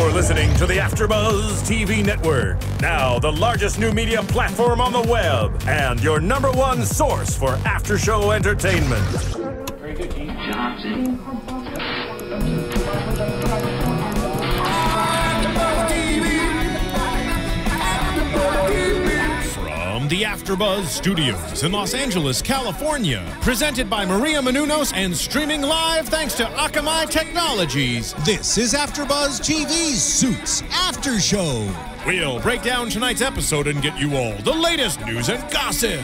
You're listening to the AFTERBUZZ TV Network, now the largest new media platform on the web, and your #1 source for after-show entertainment. Very good, Johnson. From the AFTERBUZZ Studios in Los Angeles, California, presented by Maria Menounos and streaming live thanks to Akamai Technologies, this is AFTERBUZZ TV Suits After Show. We'll break down tonight's episode and get you all the latest news and gossip.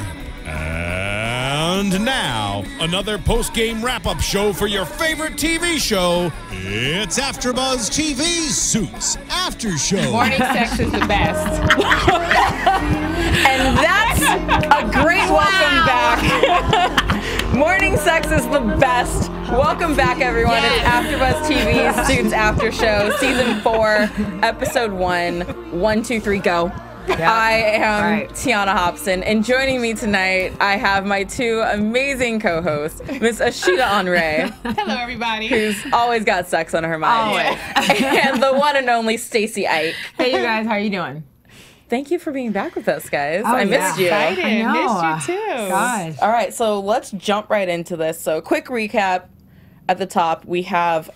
And now, another post-game wrap-up show for your favorite TV show. It's AFTERBUZZ TV Suits After Show. Morning sex is the best. And that's a great welcome back. Morning sex is the best. Welcome back, everyone. Yes. It's AFTERBUZZ TV Suits After Show, Season 4, Episode 1. 1, 2, 3, go. Yep. I am Tiona Hobson, and joining me tonight, I have my two amazing co-hosts, Miss Ashida Onrae. Hello, everybody. Who's always got sex on her mind. Always. And the one and only Stacy Ike. Hey, you guys, how are you doing? Thank you for being back with us, guys. Oh, I missed you. I missed you, too. Gosh. All right, so let's jump right into this. So quick recap at the top. We have...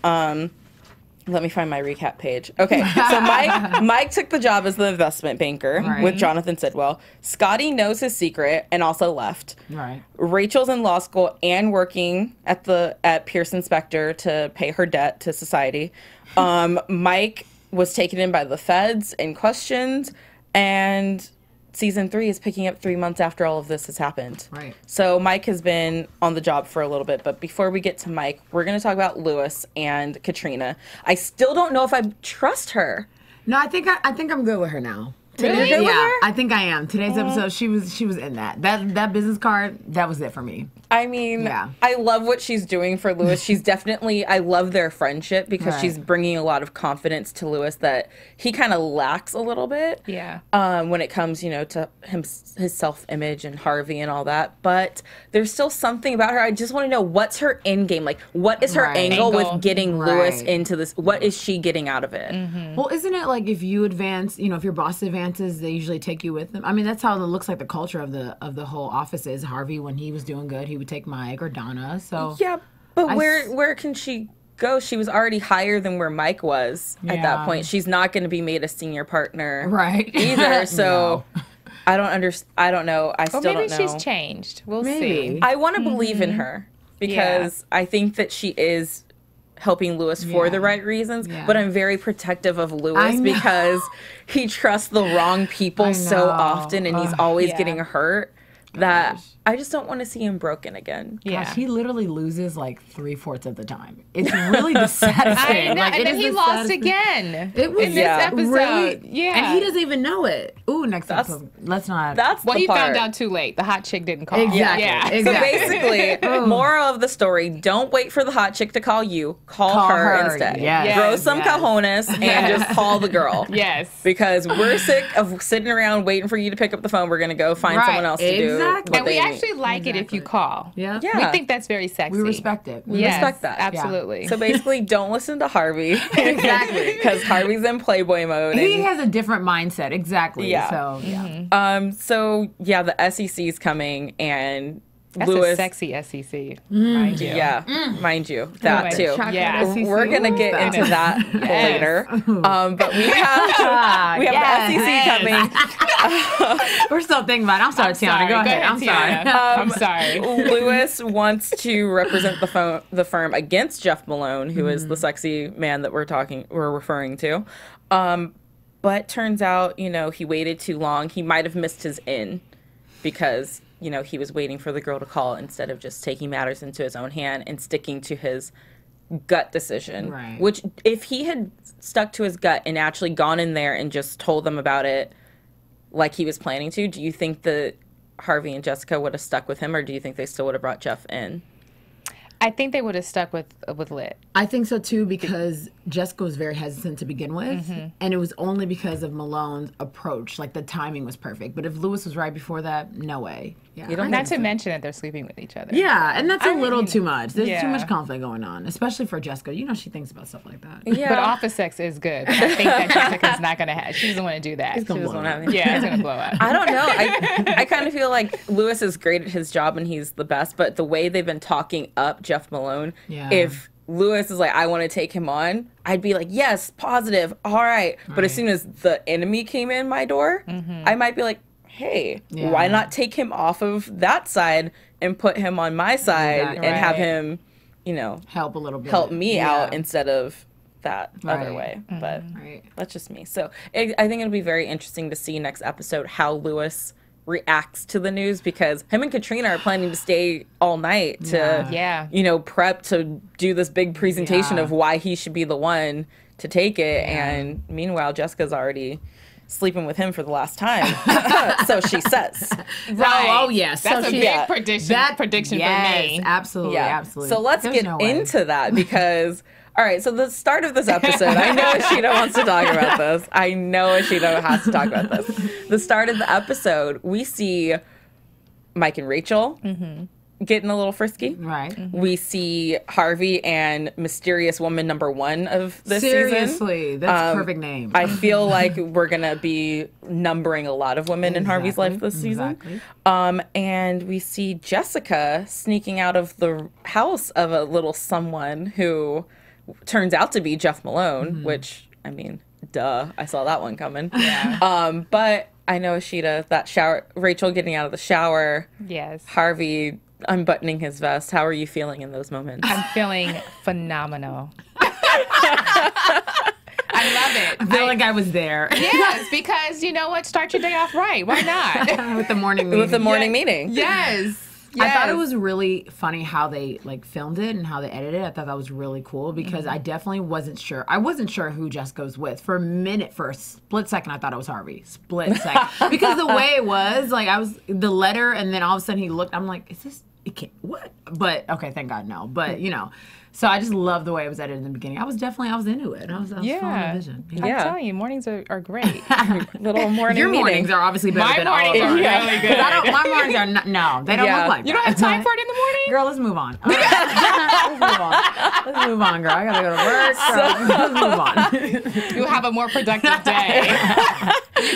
let me find my recap page. Okay, so Mike took the job as the investment banker with Jonathan Sidwell. Scotty knows his secret and also left. Right. Rachel's in law school and working at Pearson Spector to pay her debt to society. Mike was taken in by the feds and questioned, and Season 3 is picking up 3 months after all of this has happened. Right. So Mike has been on the job for a little bit, but before we get to Mike, we're going to talk about Lewis and Katrina. I still don't know if I trust her. No, I think I'm good with her now. Really? You're good with her? I think I am. Today's episode, she was in that business card. That was it for me. I mean, I love what she's doing for Lewis. She's definitely, I love their friendship because she's bringing a lot of confidence to Lewis that he kind of lacks a little bit. Yeah. When it comes, to his self-image and Harvey and all that. But there's still something about her. I just want to know, what's her end game? Like, what is her angle with getting Lewis into this? What is she getting out of it? Mm-hmm. Well, isn't it like if you advance, if your boss advances, they usually take you with them? I mean, that's how it looks like the culture of the whole office is. Harvey, when he was doing good, he would take Mike or Donna. So yeah, but where can she go? She was already higher than where Mike was at that point. She's not going to be made a senior partner either. So I don't understand. I don't know. I still don't know. Maybe she's changed. We'll see. I want to believe in her because I think that she is helping Lewis for the right reasons, but I'm very protective of Lewis because he trusts the wrong people so often, and he's always getting hurt. That I just don't want to see him broken again. Yeah, gosh, he literally loses like 3/4 of the time. It's really dissatisfying. I know, and then he lost again. It was in this episode. Really, and he doesn't even know it. Ooh, next episode. Let's not. That's well, the he part. found out too late. The hot chick didn't call. Exactly. Yeah. So basically, moral of the story: don't wait for the hot chick to call you. Call her instead. Yes. Grow some cojones and just call the girl. Yes. Because we're sick of sitting around waiting for you to pick up the phone. We're gonna go find someone else to do. And we actually like it if you call. Yeah. We think that's very sexy. We respect it. We respect that. Absolutely. Yeah. So basically, don't listen to Harvey. Exactly. Because Harvey's in Playboy mode. He has a different mindset. Exactly. Yeah. So, yeah. So, the SEC's coming, and that's Lewis, a sexy SEC, mind you. Yeah, mind you. That too. Yeah. We're going to get into that later. But we have the SEC coming. We're still thinking about it. I'm sorry, Tiona. Go ahead. I'm sorry. I'm sorry. Lewis wants to represent the firm against Jeff Malone, who is the sexy man that we're referring to. But turns out, he waited too long. He might have missed his in because he was waiting for the girl to call instead of just taking matters into his own hand and sticking to his gut decision. Right. Which, if he had stuck to his gut and actually gone in there and just told them about it like he was planning to, do you think that Harvey and Jessica would have stuck with him, or do you think they still would have brought Jeff in? I think they would have stuck with Lit. I think so too, because Jessica was very hesitant to begin with, and it was only because of Malone's approach. Like the timing was perfect, but if Lewis was right before that, no way. Yeah, Not to mention that they're sleeping with each other. Yeah, and that's a little too much. There's too much conflict going on, especially for Jessica. You know, she thinks about stuff like that. Yeah. But office sex is good. I think that Jessica's not going to have. She doesn't want to do that. She doesn't want to have it. Yeah, it's going to blow up. I don't know. I kind of feel like Lewis is great at his job and he's the best, but the way they've been talking up Jeff Malone, if Lewis is like, I want to take him on, I'd be like, yes, positive, all right. But as soon as the enemy came in my door, I might be like, hey, why not take him off of that side and put him on my side and have him, you know, help a little bit, help me out instead of that other way. But that's just me. So I think it'll be very interesting to see next episode how Lewis reacts to the news, because him and Katrina are planning to stay all night to, you know, prep to do this big presentation of why he should be the one to take it. And meanwhile, Jessica's already sleeping with him for the last time. So she says. Oh, yes. That's so a big prediction for me. Absolutely, absolutely. So let's get into that, because all right, so the start of this episode, I know Ashida wants to talk about this. I know Ashida has to talk about this. The start of the episode, we see Mike and Rachel getting a little frisky. Right. We see Harvey and mysterious woman number 1 of this season. Seriously, that's a perfect name. I feel like we're going to be numbering a lot of women in Harvey's life this season. And we see Jessica sneaking out of the house of a little someone who turns out to be Jeff Malone, which, I mean, duh, I saw that one coming. Yeah. But I know Ashida, that shower, Rachel getting out of the shower. Yes. Harvey unbuttoning his vest. How are you feeling in those moments? I'm feeling phenomenal. I love it. I feel like I was there. Yes, because you know what? Start your day off right. Why not? With the morning meeting. With the morning meeting. Yes. I thought it was really funny how they like filmed it and how they edited it. I thought that was really cool, because I definitely wasn't sure. I wasn't sure who Jessica was with. For a minute, for a split second, I thought it was Harvey. Split second. Because the way it was, like I was, the letter, and then all of a sudden he looked, I'm like, is this, it can't, what? But, okay, thank God, no. But, you know. So I just love the way it was edited in the beginning. I was into it. I was feeling the vision. I'm telling you, mornings are great. Little morning Your meeting. mornings are obviously better than all of mornings are really good. My mornings are not, no, they don't look like that. You don't have time for it in the morning? Girl, let's move on. Let's move on. Let's move on, girl. I gotta go to work. Let's move on. You'll have a more productive day.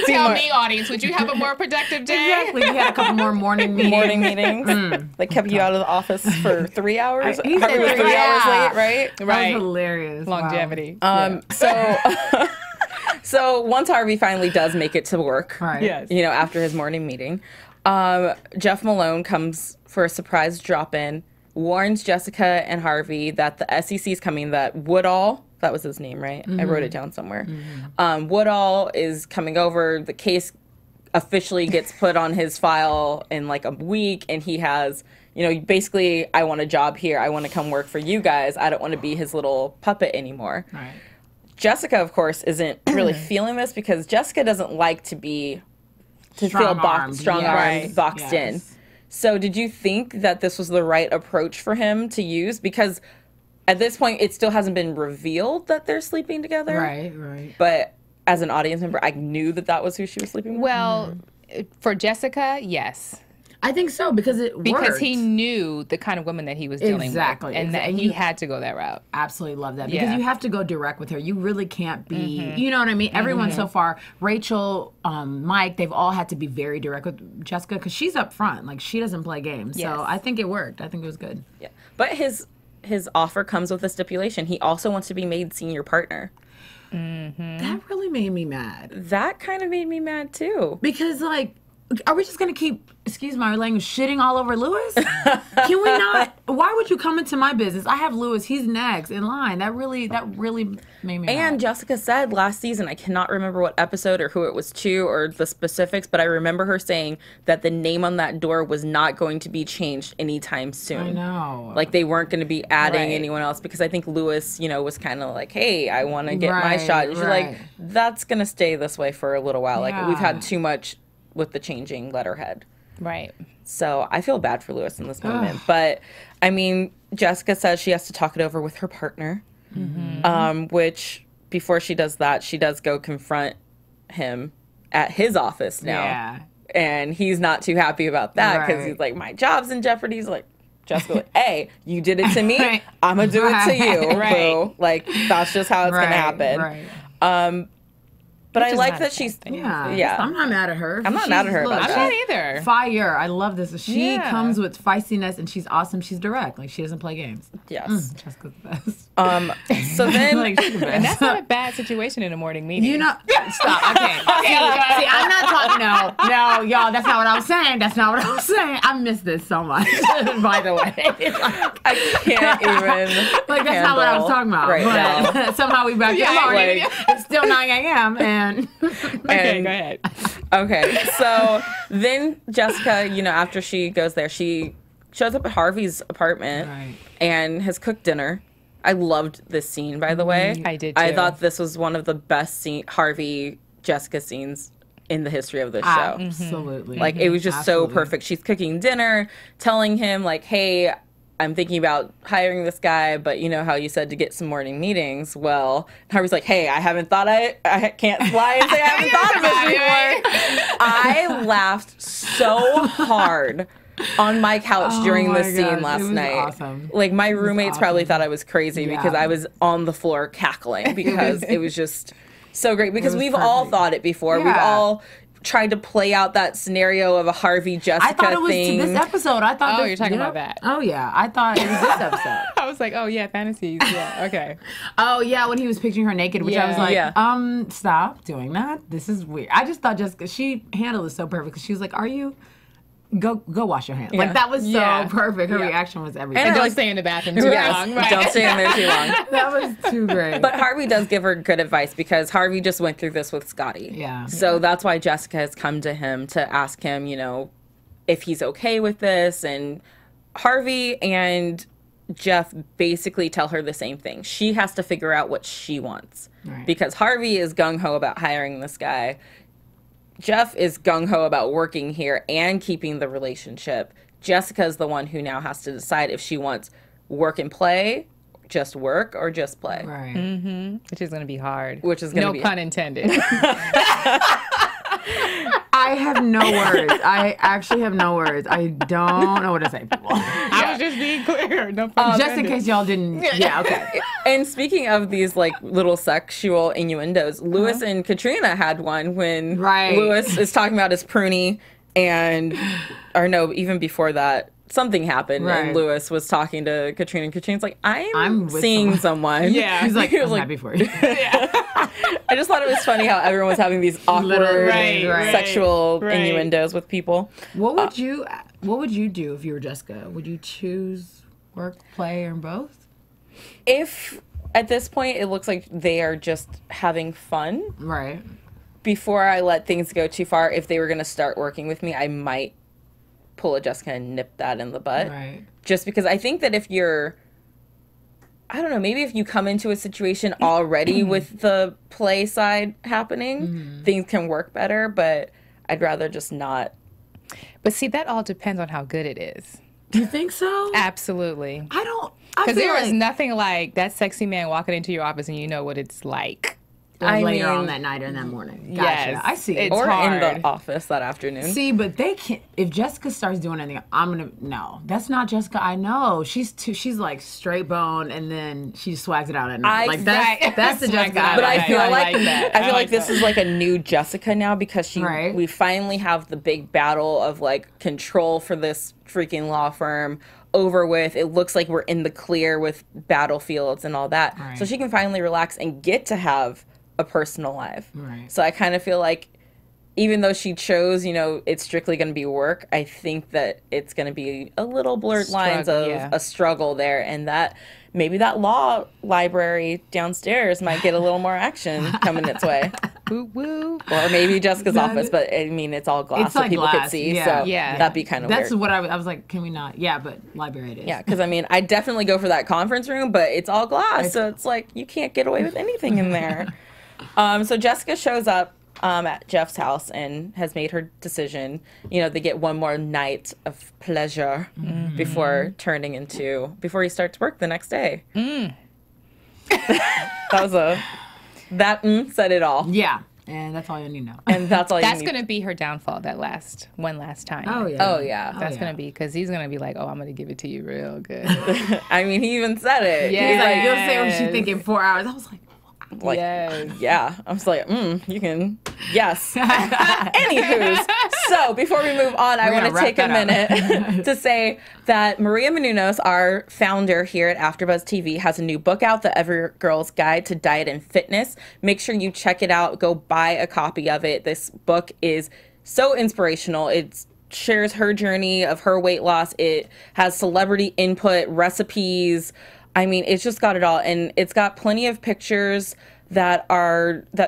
Tell me, audience, would you have a more productive day? Exactly. You had a couple more morning meetings. That kept you out of the office for 3 hours. He said Harvey was 3 hours late, right? That was hilarious. Longevity. Wow. So once Harvey finally does make it to work, right. you know, after his morning meeting, Jeff Malone comes for a surprise drop-in, warns Jessica and Harvey that the SEC is coming, that Woodall, that was his name, right? I wrote it down somewhere. Woodall is coming over. The case officially gets put on his file in like a week, and he has, you know, basically, I want a job here. I want to come work for you guys. I don't want to be his little puppet anymore. Right. Jessica, of course, isn't really feeling this, because Jessica doesn't like to feel strong-armed, boxed in. So did you think that this was the right approach for him to use? Because at this point, it still hasn't been revealed that they're sleeping together. Right. But as an audience member, I knew that was who she was sleeping with. Well, for Jessica, yes. I think so, because it worked. Because he knew the kind of woman that he was dealing with. And that he had to go that route. Absolutely love that. Because you have to go direct with her. You really can't be, you know what I mean? Everyone so far, Rachel, Mike, they've all had to be very direct with Jessica, because she's up front. Like, she doesn't play games. Yes. So I think it worked. I think it was good. Yeah. But his offer comes with a stipulation. He also wants to be made senior partner. That really made me mad. That kind of made me mad, too. Because, like, are we just going to keep, excuse my language, shitting all over Lewis? Can we not? Why would you come into my business? I have Lewis. He's next in line. That really made me mad. And Jessica said last season, I cannot remember what episode or who it was to or the specifics, but I remember her saying that the name on that door was not going to be changed anytime soon. I know. Like, they weren't going to be adding anyone else, because I think Lewis, you know, was kind of like, hey, I want to get my shot. And she's like, that's going to stay this way for a little while. Like, we've had too much with the changing letterhead. Right. So I feel bad for Lewis in this moment. But, I mean, Jessica says she has to talk it over with her partner, which before she does that, she does go confront him at his office now. Yeah. And he's not too happy about that because he's like, my job's in jeopardy. He's like, Jessica, like, hey, you did it to me. I'm going to do it to you, boo. Like, that's just how it's going to happen. Right. But I like that she's... Yeah. I'm not mad at her. I'm not mad at her about that. I'm not either. Fire. I love this. She comes with feistiness, and she's awesome. She's direct. Like, she doesn't play games. Yes. Jessica's the best. So then... Like, she's the best. And that's not a bad situation in a morning meeting. You know... Stop. Okay. See, I'm not talking... No, y'all, that's not what I was saying. That's not what I was saying. I miss this so much, by the way. I can't even Like, that's not what I was talking about. Right but now. somehow we back to the morning. It's still 9 a.m. Okay, go ahead. Okay, so then Jessica, you know, after she goes there, she shows up at Harvey's apartment and has cooked dinner. I loved this scene, by the way. I did, too. I thought this was one of the best Harvey-Jessica scenes in the history of this show. Absolutely. Like, it was just so perfect. She's cooking dinner, telling him, like, hey, I'm thinking about hiring this guy, but you know how you said to get some morning meetings? Well, Harvey's like, hey, I can't lie and say I haven't thought of it before. I laughed so hard on my couch during this scene last night. Awesome. Like, my roommates probably thought I was crazy because I was on the floor cackling because it was just so great. Because we've all thought it before. Yeah. We've all tried to play out that scenario of a Harvey Jessica I thought it was thing. this episode. I thought. You're talking about that. Oh yeah, I thought it was this episode. I was like, oh yeah, fantasies. Yeah, okay. Oh yeah, when he was picturing her naked, which I was like, stop doing that. This is weird. I just thought Jessica, she handled it so perfect. She was like, are you? Go wash your hands. Like, that was so perfect. Her reaction was everything. And don't stay in the bathroom too long. Right? Don't stay in there too long. That was too great. But Harvey does give her good advice because Harvey just went through this with Scotty. Yeah. So that's why Jessica has come to him to ask him, you know, if he's okay with this. And Harvey and Jeff basically tell her the same thing. She has to figure out what she wants. Right. Because Harvey is gung-ho about hiring this guy. Jeff is gung-ho about working here and keeping the relationship. Jessica's the one who now has to decide if she wants work and play, just work, or just play. Right. Mm-hmm. Which is going to be hard. Which is going to be... No pun intended. I have no words. I actually have no words. I don't know what to say, people. I was just being clear. No pun just in case y'all didn't. Yeah, okay. And speaking of these, like, little sexual innuendos, Lewis and Katrina had one when Lewis is talking about his pruny and, or no, even before that, something happened and Lewis was talking to Katrina and Katrina's like, I'm seeing someone. Yeah. He's like, I'm happy for you. I just thought it was funny how everyone was having these awkward sexual innuendos with people. What would you do if you were Jessica? Would you choose work, play, or both? If at this point it looks like they are just having fun. Right. Before I let things go too far, if they were going to start working with me, I might pull a Jessica and nip that in the butt. Right. Just because I think that if you're, I don't know, maybe if you come into a situation already with the play side happening, things can work better, but I'd rather just not. But see, that all depends on how good it is. You think so? Absolutely. Because there is nothing like that sexy man walking into your office and you know what it's like. Later on that night or in that morning. Gotcha. Yes, I see. Or hard. In the office that afternoon. See, but they can't. If Jessica starts doing anything, I'm gonna no. That's not Jessica. I know she's like straight bone, and then she swags it out at night. That's the Jessica. But I feel like this is like a new Jessica now because we finally have the big battle of like control for this freaking law firm over with. It looks like we're in the clear with battlefields and all that, so she can finally relax and get to have a personal life. So I kind of feel like even though she chose, you know, it's strictly going to be work, I think that it's going to be a little blurred lines of a struggle there, and that maybe that law library downstairs might get a little more action coming its way. Woo woo. Or maybe Jessica's office, but I mean, it's all glass, so like people could see. So that'd be kind of weird. That's what I was like, can we not? Yeah, but library it is. Yeah, because I mean, I definitely go for that conference room, but it's all glass, so it's like you can't get away with anything in there. So Jessica shows up at Jeff's house and has made her decision. You know, they get one more night of pleasure before before he starts work the next day. That said it all. Yeah. And that's all you need to know. And that's all you need. That's going to be her downfall, one last time. Oh, yeah. Oh, yeah. That's going to be, because he's going to be like, oh, I'm going to give it to you real good. I mean, he even said it. Yeah. He's like, you'll say what you think in 4 hours. I was like, yeah. I was like, you can, yes. Anywho, so before we move on, I want to take a minute to say that Maria Menounos, our founder here at AfterBuzz TV, has a new book out, The Every Girl's Guide to Diet and Fitness. Make sure you check it out. Go buy a copy of it. This book is so inspirational. It shares her journey of her weight loss. It has celebrity input, recipes. I mean, it's just got it all, and it's got plenty of pictures that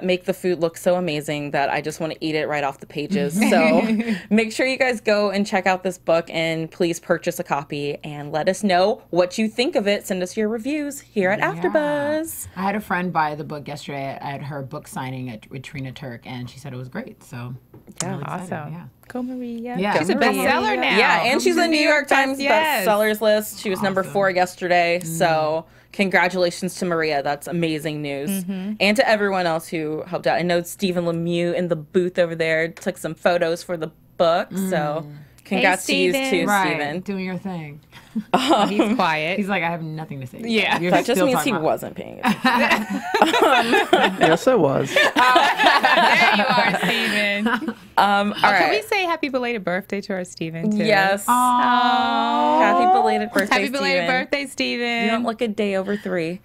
make the food look so amazing that I just want to eat it right off the pages. So make sure you guys go and check out this book, and please purchase a copy and let us know what you think of it. Send us your reviews here at AfterBuzz. I had a friend buy the book yesterday at her book signing with Trina Turk, and she said it was great. So yeah, really awesome. Yeah. Go Maria. Yeah, She's a bestseller now. Yeah, and she's on New York Times bestsellers list. She was number 4 yesterday. So congratulations to Maria. That's amazing news. And to everyone else who helped out. I know Stephen Lemieux in the booth over there took some photos for the book. So congrats to you too, Stephen. Doing your thing. He's quiet. He's like, I have nothing to say. Yeah. That just means he wasn't paying attention. Yes, I was. There you are, Stephen. All right. Can we say happy belated birthday to our Stephen, too? Yes. Oh. Happy belated birthday, Happy belated birthday, Stephen. You don't look a day over 3.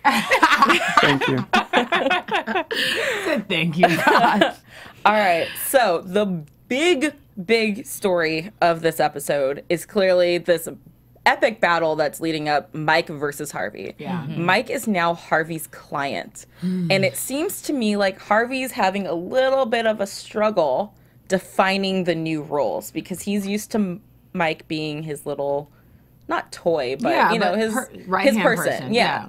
Thank you. Thank you, God. All right. So the big story of this episode is clearly this epic battle that's leading up Mike versus Harvey. Yeah. Mike is now Harvey's client. And it seems to me like Harvey's having a little bit of a struggle defining the new roles, because he's used to Mike being his little, not toy, but his person. Yeah.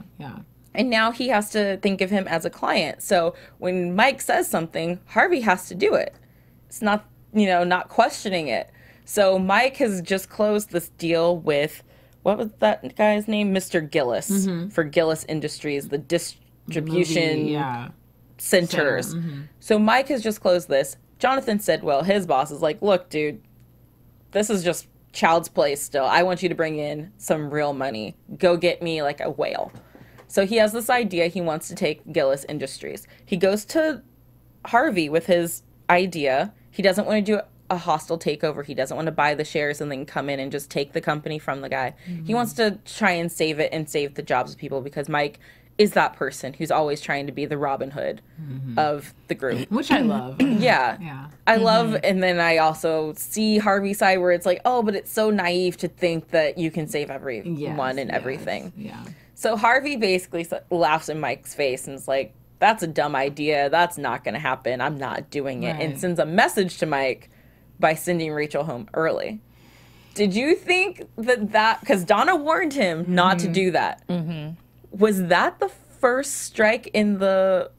And now he has to think of him as a client. So when Mike says something, Harvey has to do it. It's not, not questioning it. So Mike has just closed this deal with, what was that guy's name? Mr. Gillis, for Gillis Industries, the distribution centers. So Mike has just closed this. Jonathan Sidwell, his boss, is like, look, dude, this is just child's play still. I want you to bring in some real money. Go get me like a whale. So he has this idea. He wants to take Gillis Industries. He goes to Harvey with his idea. He doesn't want to do a hostile takeover. He doesn't want to buy the shares and then come in and just take the company from the guy. He wants to try and save it and save the jobs of people, because Mike is that person who's always trying to be the Robin Hood of the group. Which I love. Yeah. I love, and then I also see Harvey's side where it's like, oh, but it's so naive to think that you can save everyone and everything. Yeah. So Harvey basically laughs in Mike's face and is like, that's a dumb idea. That's not going to happen. I'm not doing it. And sends a message to Mike by sending Rachel home early. Did you think that because Donna warned him not to do that, was that the first strike in the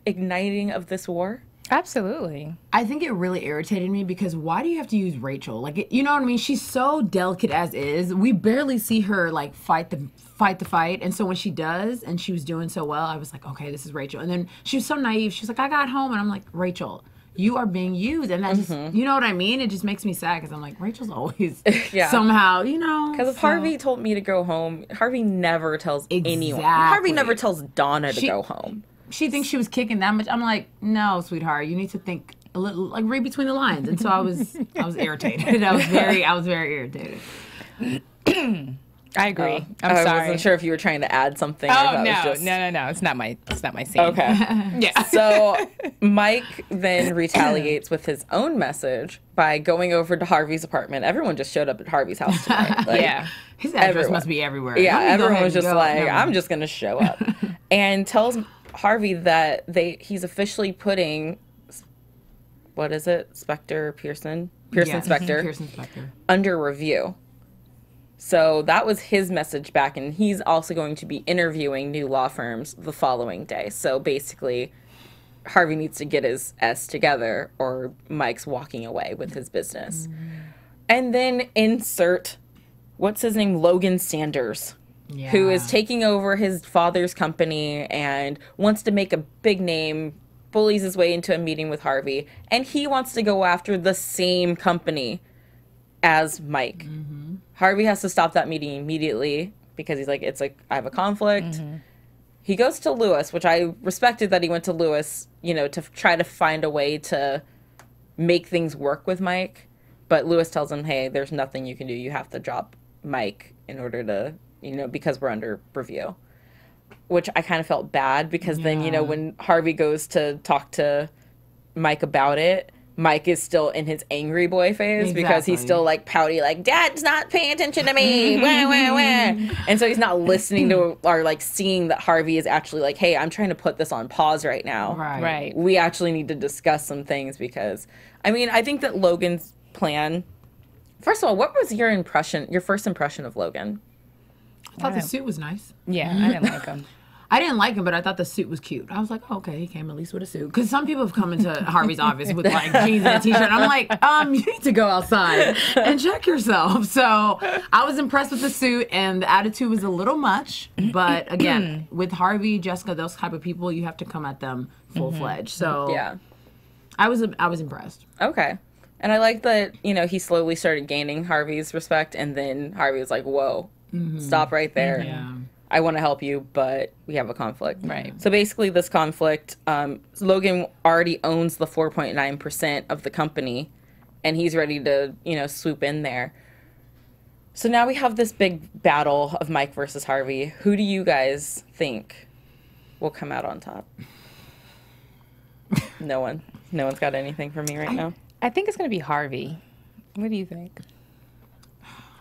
igniting of this war? Absolutely. I think it really irritated me, because why do you have to use Rachel? Like, you know what I mean? She's so delicate as is. We barely see her like fight the fight. And so when she does, and she was doing so well, I was like, okay, this is Rachel. And then she was so naive. She's like, I got home, and I'm like, Rachel, you are being used. And that just, you know what I mean? It just makes me sad, because I'm like, Rachel's always somehow, Because if Harvey told me to go home, Harvey never tells anyone. Harvey never tells Donna to go home. She thinks she was kicking that much. I'm like, no, sweetheart, you need to think a little, like read between the lines. And so I was irritated. I was very irritated. I agree. I'm sorry. I wasn't sure if you were trying to add something. Oh, no. It's not my scene. Okay. Yeah. So Mike then retaliates with his own message by going over to Harvey's apartment. Everyone just showed up at Harvey's house tonight. Like, his address must be everywhere. Yeah, everyone was just like, I'm just going to show up. And tells Harvey that he's officially putting, what is it? Pearson Spector under review. So that was his message back, and he's also going to be interviewing new law firms the following day. So basically, Harvey needs to get his S together or Mike's walking away with his business. And then insert, what's his name? Logan Sanders, who is taking over his father's company and wants to make a big name, bullies his way into a meeting with Harvey, and he wants to go after the same company as Mike. Harvey has to stop that meeting immediately because he's like, I have a conflict. He goes to Lewis, which I respected that he went to Lewis, you know, to try to find a way to make things work with Mike. But Lewis tells him, hey, there's nothing you can do. You have to drop Mike in order to, you know, because we're under review. Which I kind of felt bad because then, you know, when Harvey goes to talk to Mike about it, Mike is still in his angry boy phase because he's still like pouty, like, Dad's not paying attention to me. Wah, wah, wah. And so he's not listening to or like seeing that Harvey is actually like, hey, I'm trying to put this on pause right now. Right. We actually need to discuss some things because, I mean, I think that Logan's plan. First of all, what was your first impression of Logan? I thought the suit was nice. Yeah, I didn't like him. I didn't like him, but I thought the suit was cute. I was like, oh, okay, he came at least with a suit. Because some people have come into Harvey's office with like jeans and a t-shirt. I'm like, you need to go outside and check yourself. So I was impressed with the suit, and the attitude was a little much. But again, with Harvey, Jessica, those type of people, you have to come at them full-fledged. So Yeah. I was impressed. Okay. And I like that, you know, he slowly started gaining Harvey's respect, and then Harvey was like, whoa, stop right there. Yeah. I want to help you, but we have a conflict. Right. So basically this conflict, Logan already owns the 4.9% of the company, and he's ready to, you know, swoop in there. So now we have this big battle of Mike versus Harvey. Who do you guys think will come out on top? No one. No one's got anything for me right now. I think it's going to be Harvey. What do you think?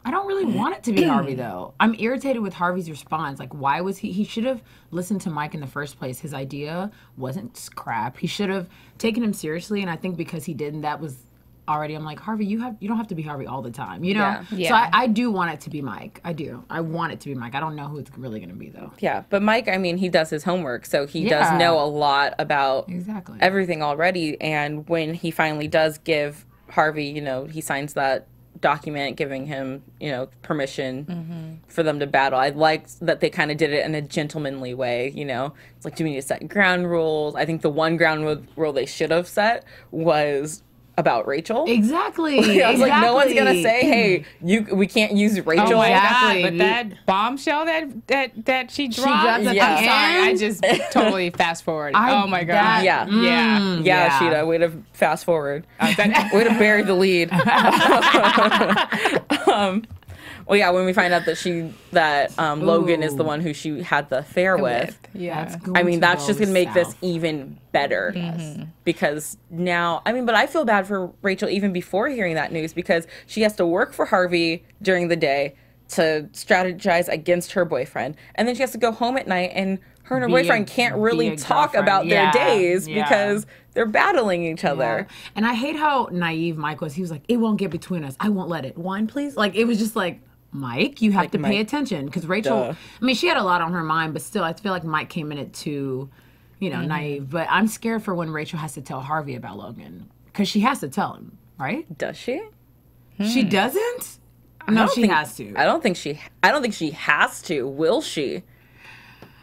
I don't really want it to be Harvey, though. I'm irritated with Harvey's response. Like, why was he should have listened to Mike in the first place. His idea wasn't crap. He should have taken him seriously, and I think because he didn't, that was already, I'm like, Harvey, you don't have to be Harvey all the time, you know? Yeah. So I do want it to be Mike. I do. I want it to be Mike. I don't know who it's really going to be, though. Yeah, but Mike, I mean, he does his homework, so he does know a lot about everything already, and when he finally does give Harvey, you know, he signs that document giving him, you know, permission for them to battle. I liked that they kind of did it in a gentlemanly way, you know. It's like, do we need to set ground rules? I think the one ground rule they should have set was about Rachel. Exactly. I was like, no one's gonna say, hey, we can't use Rachel. Oh my God, but that bombshell that she dropped. At I'm sorry, I just totally fast forward. Oh my God. Yeah, Ashida, way to fast forward. Way to bury the lead. Well, yeah, when we find out that Logan is the one who she had the affair with. Yeah. I mean, that's just going to make this even better. Because now, I mean, but I feel bad for Rachel even before hearing that news because she has to work for Harvey during the day to strategize against her boyfriend. And then she has to go home at night and her and her boyfriend can't really talk about their days because they're battling each other. And I hate how naive Mike was. He was like, it won't get between us. I won't let it. Wine, please? Like, it was just like, Mike, you have to pay attention. Because Rachel, I mean, she had a lot on her mind, but still, I feel like Mike came in it too, you know, naive. But I'm scared for when Rachel has to tell Harvey about Logan. Because she has to tell him, right? Does she? She doesn't? No, she has to. I don't think she has to. Will she?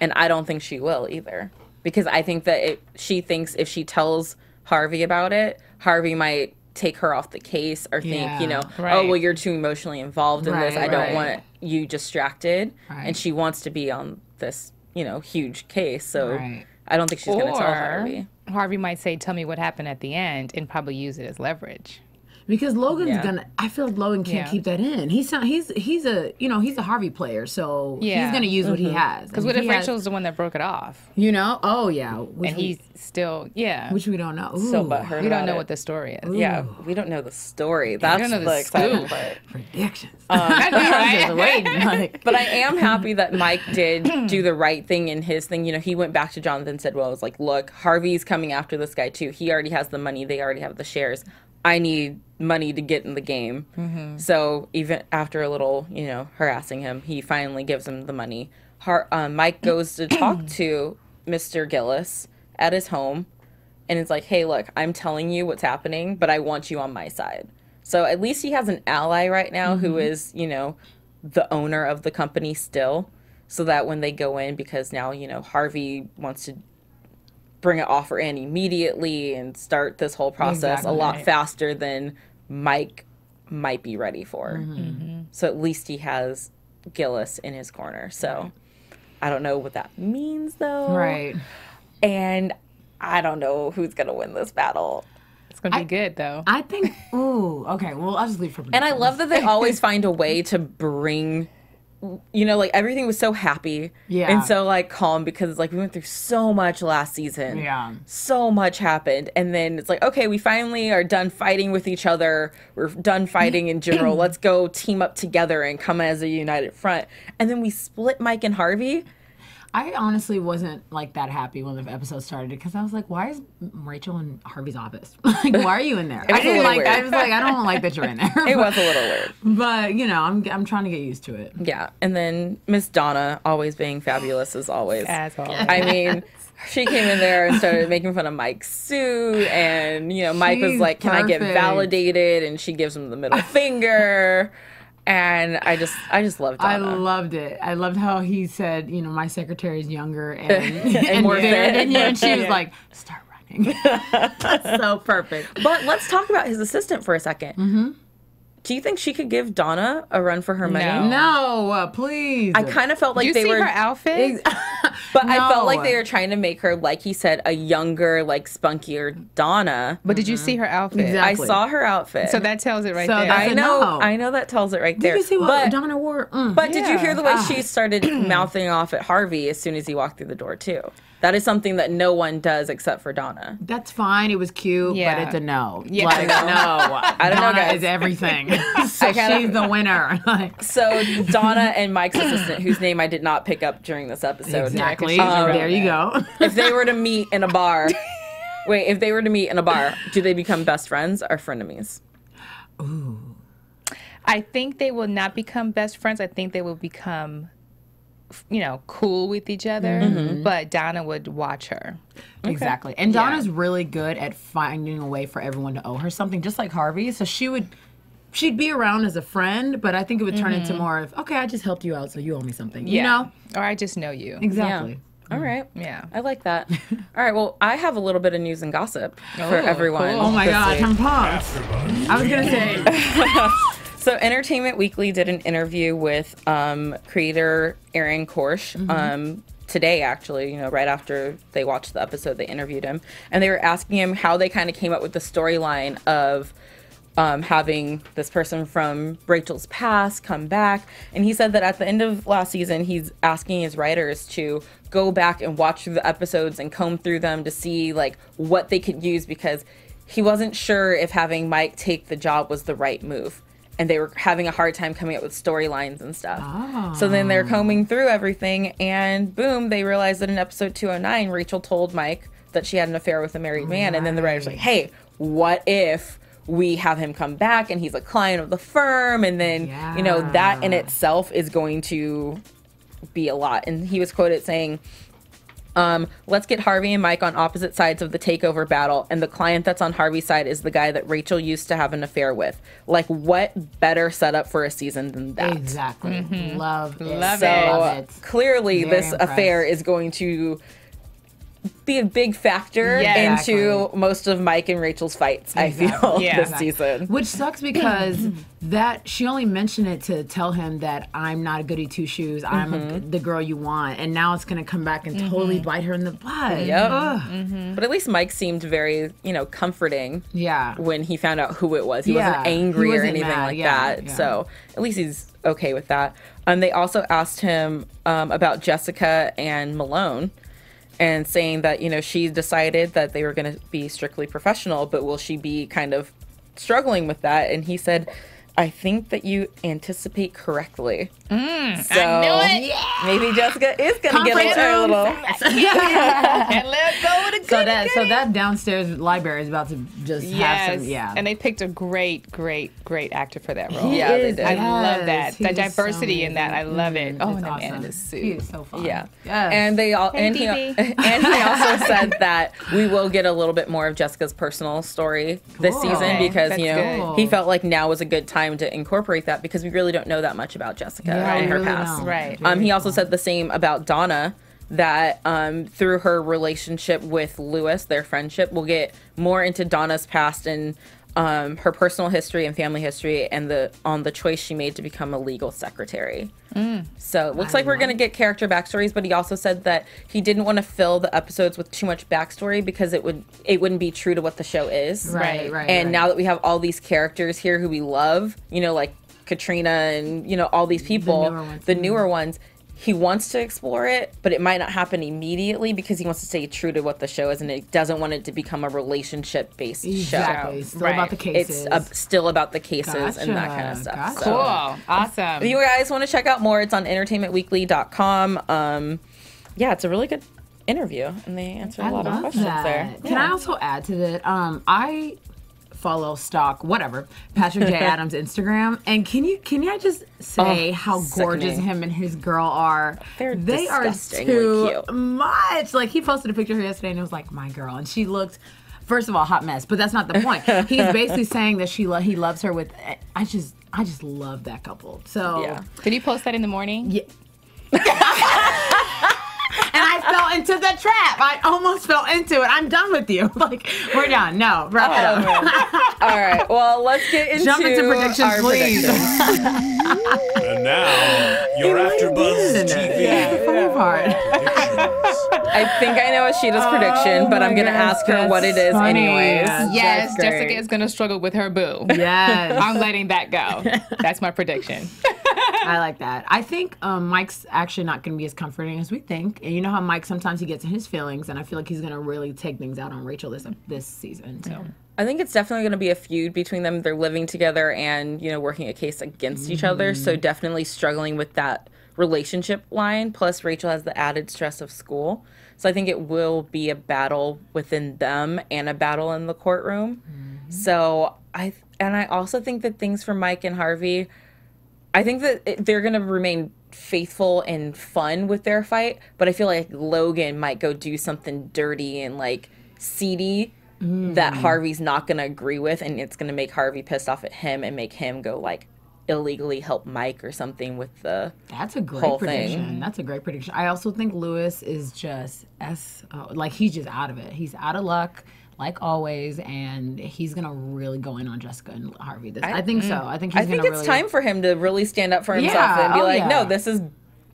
And I don't think she will either. Because I think that she thinks if she tells Harvey about it, Harvey might take her off the case or think, you know, oh, well, you're too emotionally involved in this. I don't want you distracted. And she wants to be on this, you know, huge case. So I don't think she's going to tell Harvey. Harvey might say, tell me what happened at the end and probably use it as leverage. Because Logan's gonna. I feel like Logan can't keep that in. He's a he's a Harvey player, so he's gonna use what he has. Because what if Rachel's the one that broke it off? You know? Oh yeah. And he's still which we don't know. Ooh. So butthurt. We don't know what the story is. Ooh. Yeah, we don't know the story. That's the exciting part. Predictions. But I am happy that Mike did do the right thing in his thing. You know, he went back to Jonathan and said, well, it's like, look, Harvey's coming after this guy too. He already has the money. They already have the shares. I need money to get in the game. So even after a little, you know, harassing him, he finally gives him the money. Mike goes to talk to Mr. Gillis at his home, and it's like, hey, look, I'm telling you what's happening, but I want you on my side. So at least he has an ally right now who is, you know, the owner of the company still, so that when they go in, because now, you know, Harvey wants to bring an offer in immediately and start this whole process a lot faster than Mike might be ready for. So at least he has Gillis in his corner. So I don't know what that means, though. Right. And I don't know who's going to win this battle. It's going to be good, though. I think, okay, well, I'll just leave for And I love that they always find a way to bring, you know, like, everything was so happy and so, like, calm, because, like, we went through so much last season. Yeah. So much happened. And then it's like, okay, we finally are done fighting with each other. We're done fighting in general. Let's go team up together and come as a united front. And then we split Mike and Harvey. I honestly wasn't like that happy when the episode started, because I was like, why is Rachel in Harvey's office? Like, why are you in there? I didn't like. Weird. I was like, I don't like that you're in there. It was a little weird. But you know, I'm trying to get used to it. Yeah. And then Miss Donna, always being fabulous as always. As always. I mean, she came in there and started making fun of Mike's suit, and you know, Mike was like, "Can I get validated?" And she gives him the middle finger. And I just loved Donna. I loved it. I loved how he said, you know, my secretary is younger and more fair fit. than you. And she was like, start running. That's so perfect. But let's talk about his assistant for a second. Do you think she could give Donna a run for her money? No, please. I kind of felt like you they see were her outfit? But I felt like they were trying to make her, like he said, a younger, like spunkier Donna. But did you see her outfit? Exactly. I saw her outfit. So that tells it right So there. that's I a know. no. I know that tells it right there. Did you see what Donna wore? But did you hear the way she started mouthing off at Harvey as soon as he walked through the door too? That is something that no one does except for Donna. That's fine. It was cute, Yeah. but it's a no. Yeah. Like, no. I don't know, Donna guys. is everything. So she's the winner. Like, So Donna and Mike's assistant, whose name I did not pick up during this episode. exactly. Um, There you go. If they were to meet in a bar, do they become best friends or frenemies? I think they will not become best friends. I think they will become, you know, cool with each other. But Donna would watch her. Exactly. And Donna's really good at finding a way for everyone to owe her something, just like Harvey. So she'd be around as a friend, but I think it would turn into more of, okay, I just helped you out, so you owe me something. You know? Or I just know you. Exactly. All right. Yeah. I like that. All right. Well, I have a little bit of news and gossip for everyone. cool. Oh my this gosh, week. I'm pumped. I was going to say, So Entertainment Weekly did an interview with creator Aaron Korsh today, actually, you know, right after they watched the episode, they interviewed him. And they were asking him how they kind of came up with the storyline of having this person from Rachel's past come back. And he said that at the end of last season, he's asking his writers to go back and watch through the episodes and comb through them to see, like, what they could use, because he wasn't sure if having Mike take the job was the right move. And they were having a hard time coming up with storylines and stuff. So then they're combing through everything, and boom, they realized that in episode 209, Rachel told Mike that she had an affair with a married man. And then the writer's like, hey, what if we have him come back and he's a client of the firm? And then, you know, that in itself is going to be a lot. And he was quoted saying, let's get Harvey and Mike on opposite sides of the takeover battle, and the client that's on Harvey's side is the guy that Rachel used to have an affair with. Like, what better setup for a season than that? exactly. Love it. Love So it. clearly Very this impressed. affair is going to be a big factor Yeah, into most of Mike and Rachel's fights, I feel, Yeah. this season. Which sucks because that she only mentioned it to tell him that I'm not a goody two shoes. I'm the girl you want, and now it's gonna come back and totally bite her in the butt. Yep. Ugh. But at least Mike seemed very, you know, comforting Yeah. when he found out who it was. He Yeah. wasn't angry He or wasn't anything mad. like Yeah, that. yeah. So at least he's okay with that. They also asked him about Jessica and Malone, and saying that, you know, she decided that they were going to be strictly professional, but will she be kind of struggling with that? And he said, I think that you anticipate correctly. So I knew it. maybe Jessica is going to get a little. And let's go with So that downstairs library is about to just have some, And they picked a great actor for that role. Yeah, they did. I love that. He The is so diversity in that. I love it. Oh, and the man in awesome. his suit. He is so fun. Yeah. Yes. And they all and he also said that we will get a little bit more of Jessica's personal story this Cool. season Okay, because that's good. he felt like now was a good time to incorporate that because we really don't know that much about Jessica and her really past. don't. Right. He also said the same about Donna, that through her relationship with Lewis, their friendship, we'll get more into Donna's past and her personal history and family history and the choice she made to become a legal secretary. So it looks like we're going to get character backstories, but he also said that he didn't want to fill the episodes with too much backstory because it wouldn't be true to what the show is. Right. And now that we have all these characters here who we love, like Katrina and, all these people, the newer ones, he wants to explore it, but it might not happen immediately because he wants to stay true to what the show is, and it doesn't want it to become a relationship-based Exactly. show. Still about the cases. It's still about the cases and that kind of stuff. Gotcha. So, Cool. Awesome. if you guys want to check out more, it's on entertainmentweekly.com. It's a really good interview, and they answer a lot of questions there. Can I also add to that? I follow whatever Patrick J. Adams' Instagram, and can I just say how gorgeous sickening. him and his girl are? They are disgustingly too cute. much. Like, he posted a picture of her yesterday, and it was like, my girl, and she looked. First of all, hot mess, but that's not the point. He's basically saying that he loves her with. I just love that couple. So Did you post that in the morning? yeah. And I fell into the trap. I almost fell into it. I'm done with you. Like, we're done. No, wrap it up. All right. Well, let's get into Jump into predictions, our please. predictions. And now, your AfterBuzz TV Funny part. predictions. I think I know Ashida's prediction, but I'm going to ask her what it is funny. anyways. Yes, That's great. Jessica is going to struggle with her boo. Yes. I'm letting that go. That's my prediction. I like that. I think Mike's actually not going to be as comforting as we think. And you know how Mike sometimes he gets in his feelings, and I feel like he's going to really take things out on Rachel this season. So I think it's definitely going to be a feud between them. They're living together and, working a case against each other. So definitely struggling with that relationship line. Plus, Rachel has the added stress of school. So I think it will be a battle within them and a battle in the courtroom. So I also think that things for Mike and Harvey, I think that they're going to remain faithful and fun with their fight. But I feel like Logan might go do something dirty and seedy that Harvey's not going to agree with. And it's going to make Harvey pissed off at him and make him go illegally help Mike or something with the that's a great whole prediction. thing. That's a great prediction. I also think Lewis is just he's just out of it. He's out of luck, like always, and he's gonna really go in on Jessica and Harvey. I think so. I think it's time for him to really stand up for himself and be no, this is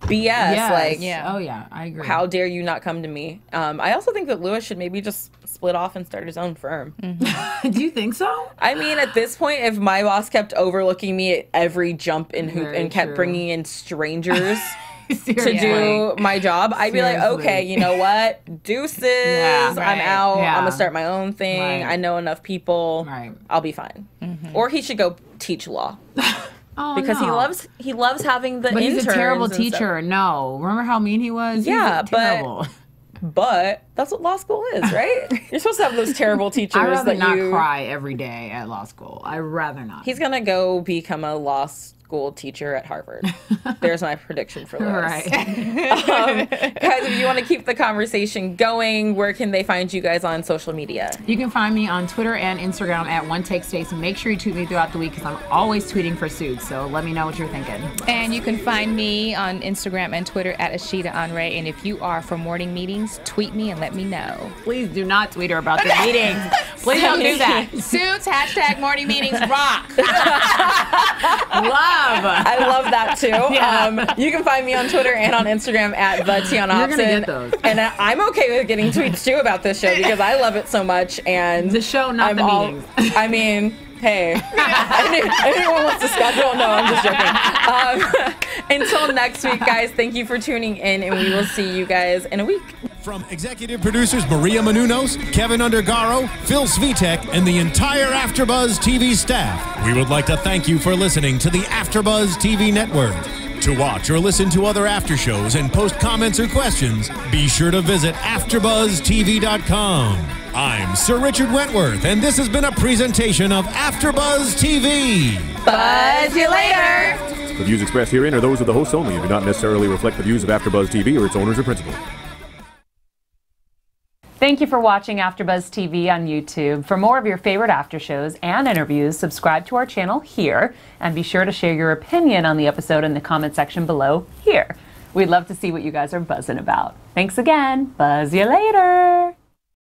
BS. Oh yeah, I agree. How dare you not come to me? I also think that Lewis should maybe just split off and start his own firm. Do you think so? I mean, at this point, if my boss kept overlooking me at every jump in hoop and kept bringing in strangers to do my job, I'd be like, okay, you know what? Deuces. I'm out. I'm gonna start my own thing. I know enough people. I'll be fine. Or he should go teach law. Because he loves having the But interns. he's a terrible and teacher. stuff. No, remember how mean he was? Yeah, He's terrible. But that's what law school is, right? You're supposed to have those terrible teachers I'd rather that not you cry every day at law school. I'd rather not. He's gonna go become a law school teacher at Harvard. There's my prediction for Lewis. Right. Guys, if you want to keep the conversation going, where can they find you guys on social media? You can find me on Twitter and Instagram at OneTakeStacy. Make sure you tweet me throughout the week because I'm always tweeting for Suits. So let me know what you're thinking. And you can find me on Instagram and Twitter at Ashida Onrae. And if you are for morning meetings, tweet me and let me know. Please do not tweet her about the meetings. Please don't do that. Suits, #morning meetings rock. I love that too. Yeah. You can find me on Twitter and on Instagram at the Tiona Hobson. You're gonna get those. And I'm okay with getting tweets too about this show because I love it so much. And The show, not the meetings. I mean, hey, anyone wants to schedule? No, I'm just joking. Until next week, guys, thank you for tuning in, and we will see you guys in a week. From executive producers Maria Menounos, Kevin Undergaro, Phil Svitek, and the entire AfterBuzz TV staff, we would like to thank you for listening to the AfterBuzz TV network. To watch or listen to other after shows and post comments or questions, be sure to visit AfterBuzzTV.com. I'm Sir Richard Wentworth, and this has been a presentation of AfterBuzz TV. Buzz you later. The views expressed herein are those of the hosts only and do not necessarily reflect the views of AfterBuzz TV or its owners or principals. Thank you for watching AfterBuzz TV on YouTube. For more of your favorite after shows and interviews, subscribe to our channel here, and be sure to share your opinion on the episode in the comment section below here. We'd love to see what you guys are buzzing about. Thanks again. Buzz you later.